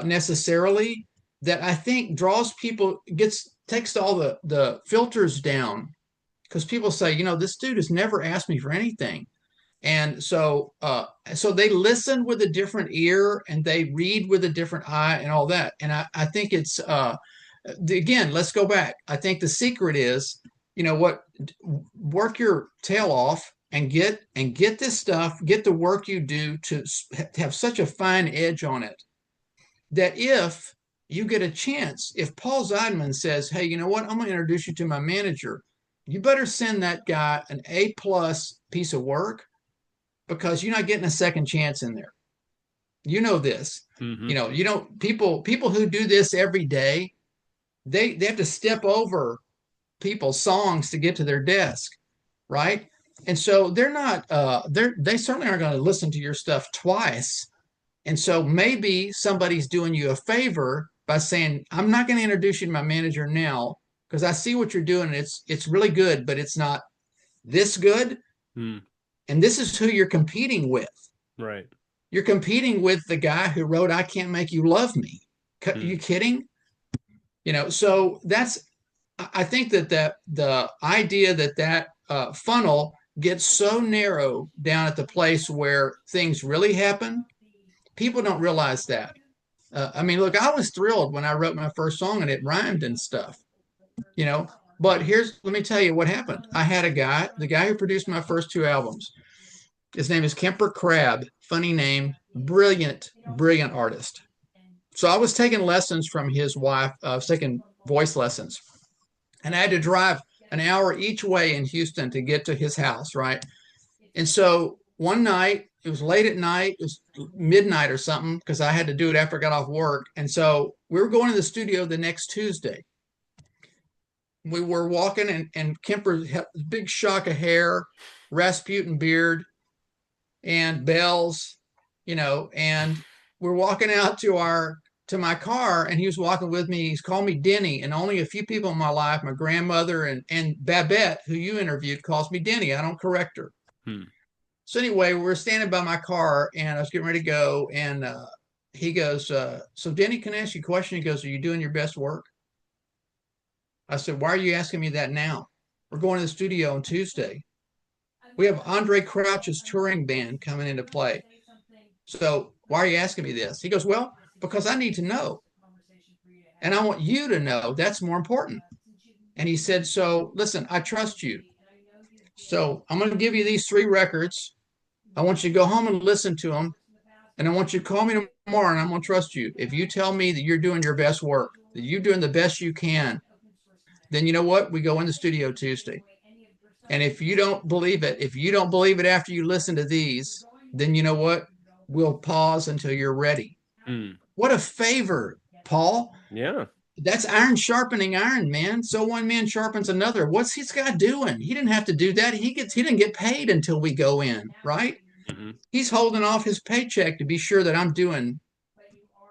necessarily, that I think draws people, gets takes all the filters down, because people say, this dude has never asked me for anything. And so they listen with a different ear and they read with a different eye and all that. And I think it's again, let's go back. I think the secret is, what work your tail off and get this stuff, get the work you do to have such a fine edge on it, that if you get a chance, if Paul Zeidman says, "Hey, you know what? I'm going to introduce you to my manager," you better send that guy an A+ piece of work, because you're not getting a second chance in there. You know this. hmm You don't people who do this every day, they have to step over people's songs to get to their desk, right? And so they certainly aren't going to listen to your stuff twice. And so maybe somebody's doing you a favor by saying, "I'm not going to introduce you to my manager now because I see what you're doing. It's really good, but it's not this good." Mm, And this is who you're competing with. right. You're competing with the guy who wrote "I Can't Make You Love Me." Are Mm, you kidding? So I think that the idea that funnel gets so narrow down at the place where things really happen, people don't realize that. I mean, look, I was thrilled when I wrote my first song and it rhymed and stuff, you know. But let me tell you what happened. I had the guy who produced my first two albums. His name is Kemper Crab, funny name, brilliant, brilliant artist. So I was taking lessons from his wife. I was taking voice lessons, and I had to drive an hour each way in Houston to get to his house, right? And so one night, it was late at night, it was midnight or something, because I had to do it after I got off work. And so we were going to the studio the next Tuesday. We were walking, and Kemper had a big shock of hair, Rasputin beard, and bells, and we're walking out to my car, and he was walking with me. He's called me Denny, and only a few people in my life, my grandmother and Babette, who you interviewed, calls me Denny. I don't correct her. mm. So anyway, we're standing by my car, and I was getting ready to go, and he goes, "So Denny, can I ask you a question?" He goes, "Are you doing your best work?" I said, "Why are you asking me that now? We're going to the studio on Tuesday. We have Andre Crouch's touring band coming into play. So why are you asking me this?" He goes, "Well, because I need to know. And I want you to know that's more important." And he said, "So listen, I trust you. So I'm going to give you these three records. I want you to go home and listen to them. And I want you to call me tomorrow and I'm going to trust you. If you tell me that you're doing your best work, that you're doing the best you can, then you know what? We go in the studio Tuesday. And if you don't believe it, if you don't believe it after you listen to these, then you know what? We'll pause until you're ready. Mm. What a favor, Paul. Yeah. That's iron sharpening iron, man. So one man sharpens another. What's this guy doing? He didn't have to do that. He didn't get paid until we go in, right? Hmm. He's holding off his paycheck to be sure that I'm doing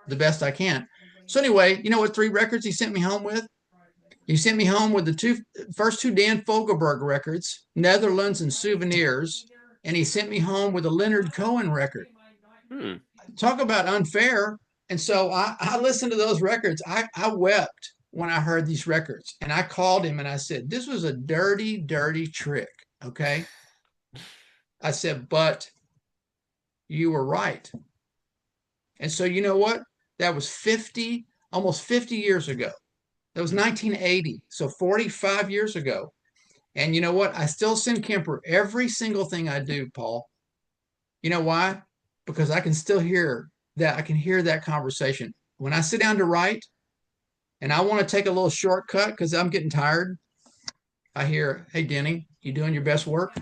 the best I can. So anyway, you know what 3 records he sent me home with? He sent me home with the first two Dan Fogelberg records, Netherlands and Souvenirs, and he sent me home with a Leonard Cohen record. Hmm. Talk about unfair. And so I listened to those records. I wept when I heard these records. And I called him and I said, this was a dirty, dirty trick. Okay. I said, but you were right. And so, you know what? That was almost 50 years ago. That was 1980. So 45 years ago. And you know what? I still send Kemper every single thing I do, Paul. You know why? Because I can still hear that. I can hear that conversation. When I sit down to write and I want to take a little shortcut because I'm getting tired, I hear, hey, Denny, you doing your best work?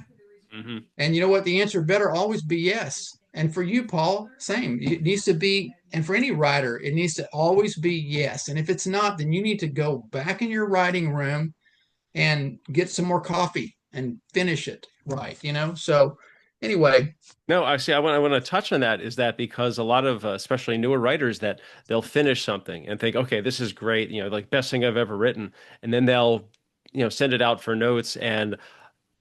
Hmm. And you know what? The answer better always be yes. And for you, Paul, same. It needs to be, and for any writer, it needs to always be yes. And if it's not, then you need to go back in your writing room and get some more coffee and finish it right, you know? So anyway, No, I see. I want to touch on that is that because a lot of especially newer writers that they'll finish something and think, okay, this is great, like best thing I've ever written, and then they'll send it out for notes. And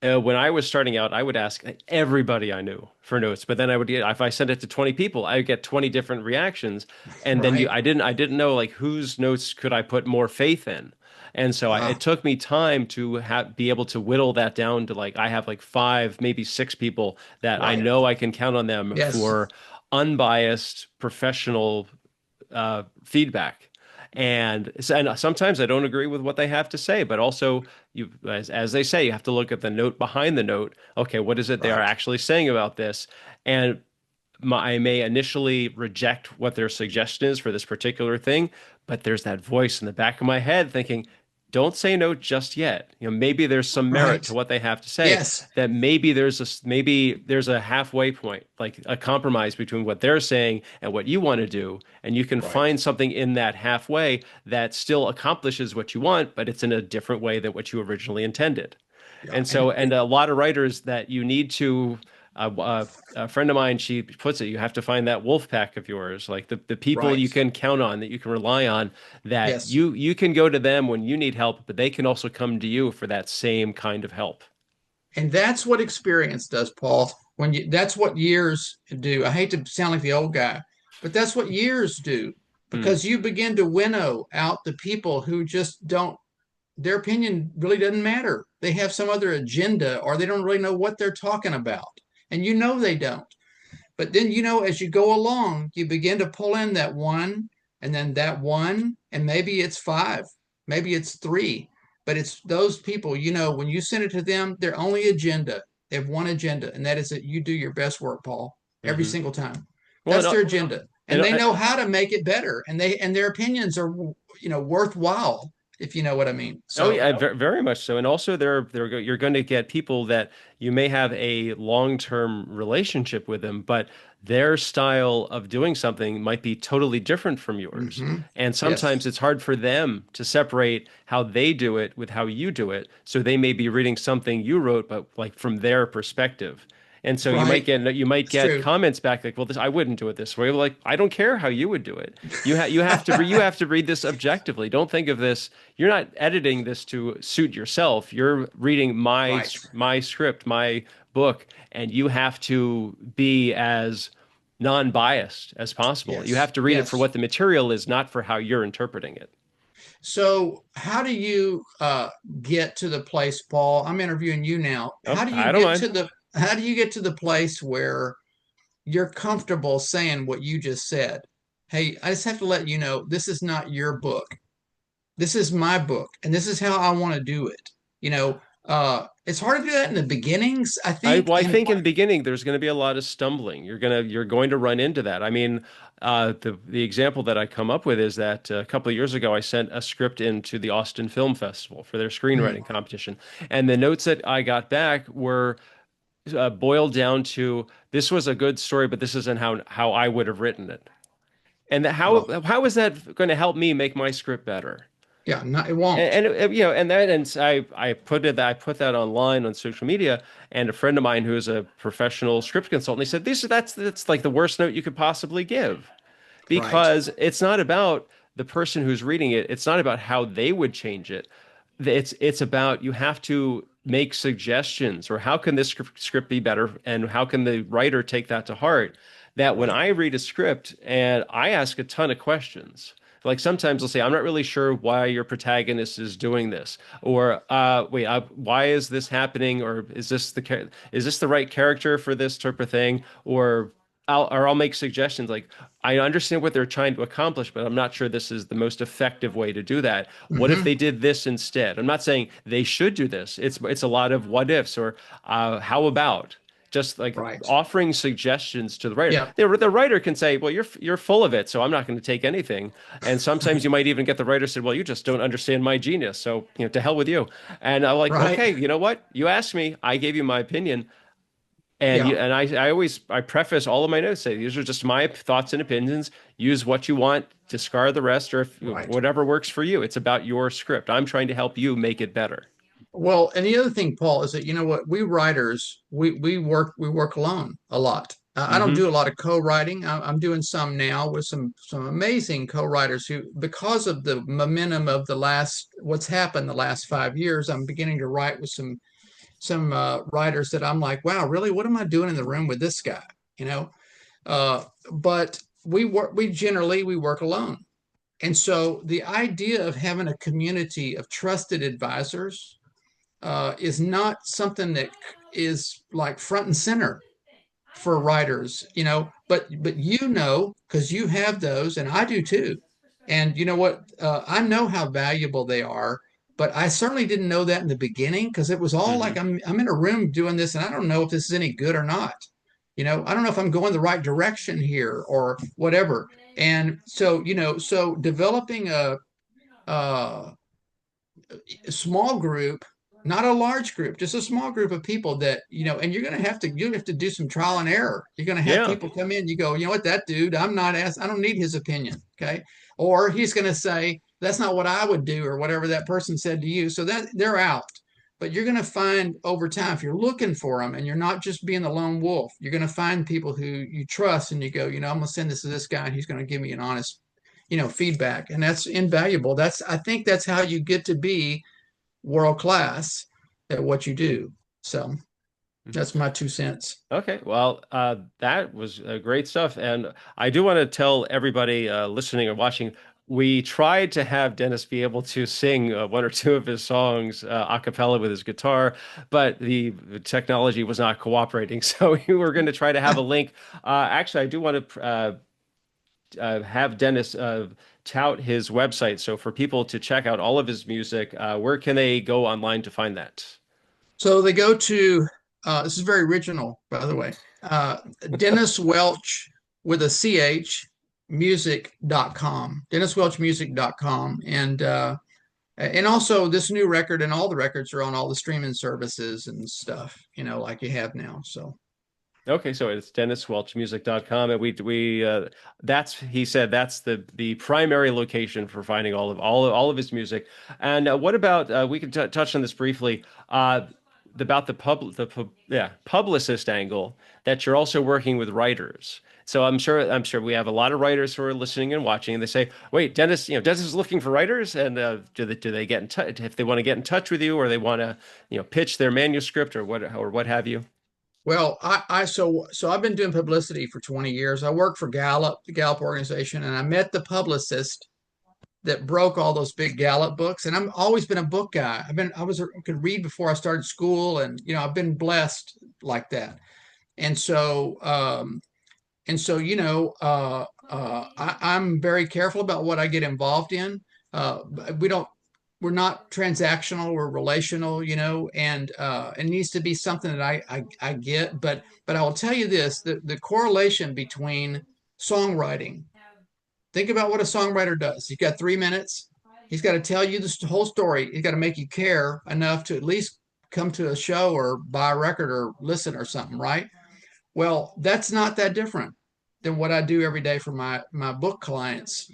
when I was starting out, I would ask everybody I knew for notes, but then I would get, if I sent it to 20 people, I would get 20 different reactions, and then right. I didn't know like whose notes could I put more faith in. And so it Ah, took me time to be able to whittle that down to like I have like five, maybe six people that I right. know I can count on them Yes, for unbiased professional feedback. And sometimes I don't agree with what they have to say, but also as they say, you have to look at the note behind the note. Okay, what is it they are right, actually saying about this? And I may initially reject what their suggestion is for this particular thing, but there's that voice in the back of my head thinking, don't say no just yet. Maybe there's some merit to right. what they have to say. Yes, That maybe there's a halfway point, like a compromise between what they're saying and what you want to do, and you can right. find something in that halfway that still accomplishes what you want, but it's in a different way than what you originally intended. Yeah. And so, and a lot of writers that you need to, a friend of mine, she puts it, you have to find that wolf pack of yours, like the people Right. you can count on, that you can rely on, that Yes. you can go to them when you need help, but they can also come to you for that same kind of help. And that's what experience does, Paul. That's what years do. I hate to sound like the old guy, but that's what years do Mm, because you begin to winnow out the people who just don't, their opinion really doesn't matter. They have some other agenda or they don't really know what they're talking about. And you know they don't. But then, as you go along, you begin to pull in that one and then that one, and maybe it's five, maybe it's three, but it's those people, when you send it to them, their only agenda, they have one agenda, and that is that you do your best work, Paul, every hmm. single time. Well, That's their agenda. And they and know how to make it better. And their opinions are, worthwhile, if you know what I mean. oh So, yeah, very much so. And also you're going to get people that you may have a long-term relationship with them, but their style of doing something might be totally different from yours. mhm. And Yes, sometimes it's hard for them to separate how they do it with how you do it. So they may be reading something you wrote, but like from their perspective. And so right. you might It's get true. comments back like, "Well, this I wouldn't do it this way." Like, I don't care how you would do it. You have to read this objectively. Don't think of this. You're not editing this to suit yourself. You're reading Right. my script, my book, and you have to be as non-biased as possible. You Yes. have to read it for Yes. what the material is, not for how you're interpreting it. So, how do you get to the place, Paul? I'm interviewing you now. Oh, I don't mind. How do you get to the place where you're comfortable saying what you just said? Hey, I just have to let you know this is not your book. This is my book, and this is how I want to do it. You know, It's hard to do that in the beginnings, I think. I And think in the beginning there's going to be a lot of stumbling. You're going to run into that. I mean, the example that I come up with is that a couple of years ago I sent a script into the Austin Film Festival for their mm, screenwriting competition, and the notes that I got back were boiled down to this was a good story, but this isn't how I would have written it. And well, how is that going to help me make my script better? yeah, no, it won't. You know, and I put that online on social media, and a friend of mine who is a professional script consultant, he said, that's like the worst note you could possibly give Right. because it's not about the person who's reading it. It's not about how they would change it. It's about you have to make suggestions or how can this script be better and how can the writer take that to heart? That when Right. I read a script and I ask a ton of questions, like sometimes they'll say, I'm not really sure why your protagonist is doing this, or why is this happening, or is this the right character for this type of thing, or I'll make suggestions like I understand what they're trying to accomplish, but I'm not sure this is the most effective way to do that. What if Hmm. they did this instead? I'm not saying they should do this. It's a lot of what ifs or how about just like Right. offering suggestions to the writer. Yeah. The writer can say, "Well, you're full of it, so I'm not going to take anything." And sometimes you might even get the writer said, "Well, you just don't understand my genius, so you know, to hell with you." And I'm like, Right. "Okay, you know what? You asked me, I gave you my opinion." And Yeah. I always I preface all of my notes say these are just my thoughts and opinions. Use what you want, discard the rest, or if, Right. whatever works for you. It's about your script. I'm trying to help you make it better. Well, and the other thing, Paul, is that you know what we writers we work alone a lot. I don't Hmm. do a lot of co-writing. I'm doing some now with some amazing co-writers who, because of the momentum of the last what's happened the last 5 years, I'm beginning to write with some writers that I'm like, wow, really, what am I doing in the room with this guy? You know, but we work alone. And so the idea of having a community of trusted advisors is not something that is like front and center for writers, but because you have those, and I do too. And you know what? I know how valuable they are, but I certainly didn't know that in the beginning because it was all like Hmm. I'm in a room doing this, and I don't know if this is any good or not. I don't know if I'm going the right direction here or whatever. And so, so developing a small group, not a large group, just a small group of people that, and you have to do some trial and error. You're going to have Yeah. people come in, you go, you know what, that dude, I don't need his opinion. Okay. Or he's going to say, that's not what I would do, or whatever that person said to you. So that they're out. But you're going to find over time, if you're looking for them and you're not just being the lone wolf, you're going to find people who you trust and you go, I'm going to send this to this guy and he's going to give me an honest feedback, and that's invaluable. I think that's how you get to be world class at what you do. So that's my 2 cents. Okay, well, that was great stuff, and I do want to tell everybody listening or watching, we tried to have Dennis be able to sing one or two of his songs a cappella with his guitar, but the technology was not cooperating. So we were going to try to have a link. Actually, I do want to have Dennis tout his website. So for people to check out all of his music, where can they go online to find that? So they go to this is very original, by the way. Dennis Welch with a ch music.com, denniswelchmusic.com. And also this new record, and all the records are on all the streaming services and stuff, like you have now. So Okay, so it's denniswelchmusic.com, and that's he said that's the primary location for finding all of his music. And what about we can t touch on this briefly about publicist angle that you're also working with writers. So I'm sure we have a lot of writers who are listening and watching, and they say, "Wait, Dennis, Dennis is looking for writers, and do they get in touch if they want to get in touch with you, or they want to pitch their manuscript or what have you?" well, so I've been doing publicity for 20 years. I worked for Gallup, the Gallup organization, and I met the publicist that broke all those big Gallup books. And I've always been a book guy. Could read before I started school, and I've been blessed like that. And so I'm very careful about what I get involved in. We don't. we're not transactional, we're relational, and it needs to be something that I get. But I will tell you this, the correlation between songwriting. Think about what a songwriter does. He's got 3 minutes. He's got to tell you the whole story. He's got to make you care enough to at least come to a show or buy a record or listen or something, right? Well, that's not that different than what I do every day for my book clients.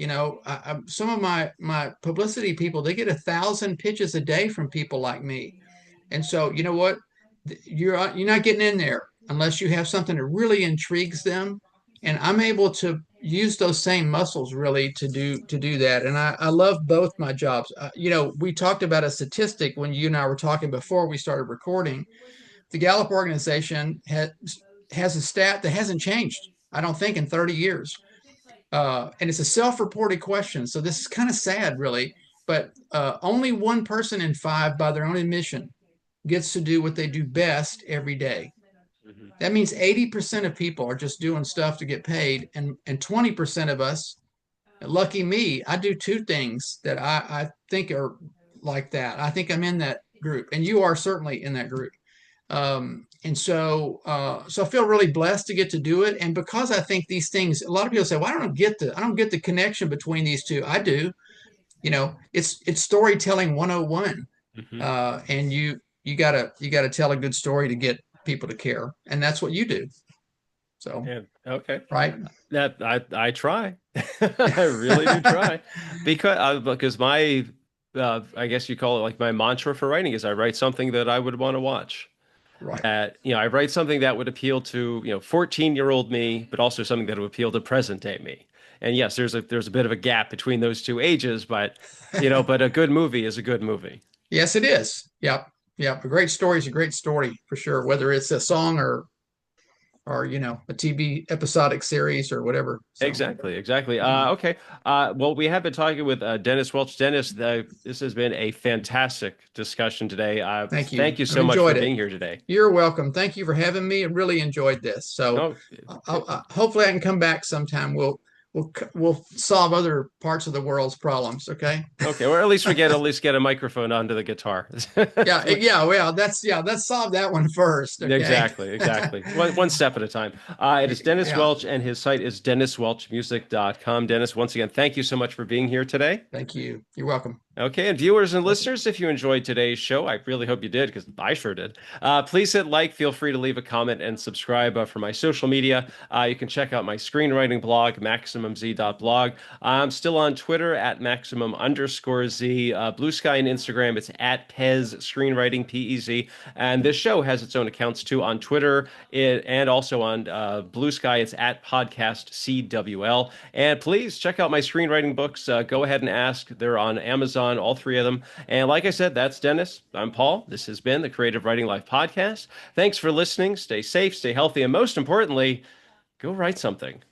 Some of my publicity people, they get 1,000 pitches a day from people like me. And so, you know what? You're not getting in there unless you have something that really intrigues them. And I'm able to use those same muscles really to do that. And I love both my jobs. We talked about a statistic when you and I were talking before we started recording. The Gallup organization has a stat that hasn't changed, I don't think, in 30 years. And it's a self-reported question. So this is kind of sad, really. But only one person in five, by their own admission, gets to do what they do best every day. Mhm. That means 80% of people are just doing stuff to get paid. And 20% of us, lucky me, I do two things that I think are like that. I think I'm in that group. And you are certainly in that group. And so I feel really blessed to get to do it. And because I think these things, a lot of people say, well, I don't get the connection between these two. I do. It's storytelling 101. Mhm. And you gotta tell a good story to get people to care. And that's what you do. So, Yeah. Okay. right. That I try. I really do try because my I guess you call it like my mantra for writing is I write something that I would want to watch. Right. That I write something that would appeal to 14-year-old me, but also something that would appeal to present day me. And yes, there's a bit of a gap between those two ages, but but a good movie is a good movie. Yes, it is. Yep. Yep. A great story is a great story for sure, whether it's a song or a TV episodic series or whatever. So, Exactly, exactly. yeah. Okay. Well, we have been talking with Dennis Welch. Dennis, this has been a fantastic discussion today. Thank you. Thank you I've so much for enjoyed it. being here today. You're welcome. Thank you for having me. I really enjoyed this. So, Oh, okay. hopefully I can come back sometime. We'll solve other parts of the world's problems. Okay. Okay, or at least get a microphone onto the guitar. Yeah. Yeah. Well, let's solve that one first. Okay. Exactly, exactly. One step at a time. It is Dennis Yeah. Welch, and his site is denniswelchmusic.com. Dennis, once again, thank you so much for being here today. Thank you. You're welcome. Okay, and viewers and listeners, if you enjoyed today's show, I really hope you did because I sure did. Please hit like, feel free to leave a comment, and subscribe for my social media. You can check out my screenwriting blog, maximumz.blog. I'm still on Twitter at maximum_Z. Blue Sky and Instagram, it's at Pez Screenwriting, PEZ. And this show has its own accounts too on Twitter and also on Blue Sky. It's at Podcast CWL. And please check out my screenwriting books. Go ahead and ask. They're on Amazon, all three of them. And like I said, that's Dennis. I'm Paul. This has been the Creative Writing Life podcast. Thanks for listening. Stay safe, stay healthy, and most importantly, go write something.